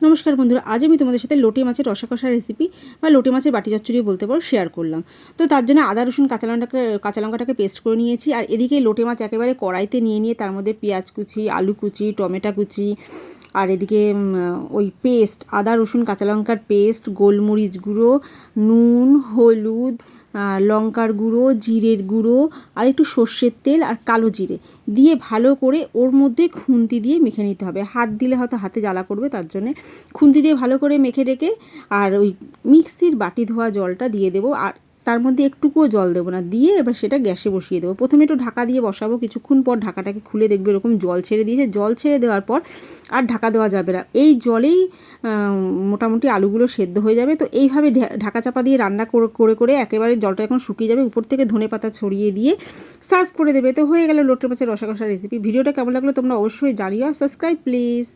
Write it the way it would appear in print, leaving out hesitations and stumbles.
নমস্কার বন্ধুরা, আজ আমি তোমাদের সাথে লোটে মাছের রসা কষা রেসিপি বা লোটে মাছের বাটি চচ্চড়িও বলতে পারো শেয়ার করলাম। তো তার জন্য আদা রসুন কাঁচা লঙ্কাটাকে পেস্ট করে নিয়েছি। আর এদিকে লোটে মাছ একেবারে কড়াইতে নিয়ে তার মধ্যে পেঁয়াজ কুচি, আলু কুচি, টমেটো কুচি, আর এদিকে ওই পেস্ট আদা রসুন কাঁচা লঙ্কার পেস্ট, গোলমরিচ গুঁড়ো, নুন, হলুদ, লঙ্কার গুঁড়ো, জিরের গুঁড়ো, আর একটু সর্ষের তেল আর কালো জিরে দিয়ে ভালো করে ওর মধ্যে খুন্তি দিয়ে মেখে নিতে হবে। হাত দিলে হয়তো হাতে জ্বালা করবে, তার জন্যে খুন্তি দিয়ে ভালো করে মেখে রেখে আর ওই মিক্সির বাটি ধোয়া জলটা দিয়ে দেবো। আর তার মধ্যে একটুকুও জল দেবো না, দিয়ে এবার সেটা গ্যাসে বসিয়ে দেবো। প্রথমে একটু ঢাকা দিয়ে বসাবো, কিছুক্ষণ পর ঢাকাটাকে খুলে দেখবে এরকম জল ছেড়ে দিয়েছে। জল ছেড়ে দেওয়ার পর আর ঢাকা দেওয়া যাবে না, এই জলেই মোটামুটি আলুগুলো সেদ্ধ হয়ে যাবে। তো এইভাবে ঢাকা চাপা দিয়ে রান্না করে করে একেবারে জলটা এখন শুকিয়ে যাবে, উপর থেকে ধনেপাতা ছড়িয়ে দিয়ে সার্ভ করে দেবে। তো হয়ে গেল লোটে মাছের রসা কষা রেসিপি। ভিডিওটা কেমন লাগলো তোমরা অবশ্যই জানিও। Subscribe please.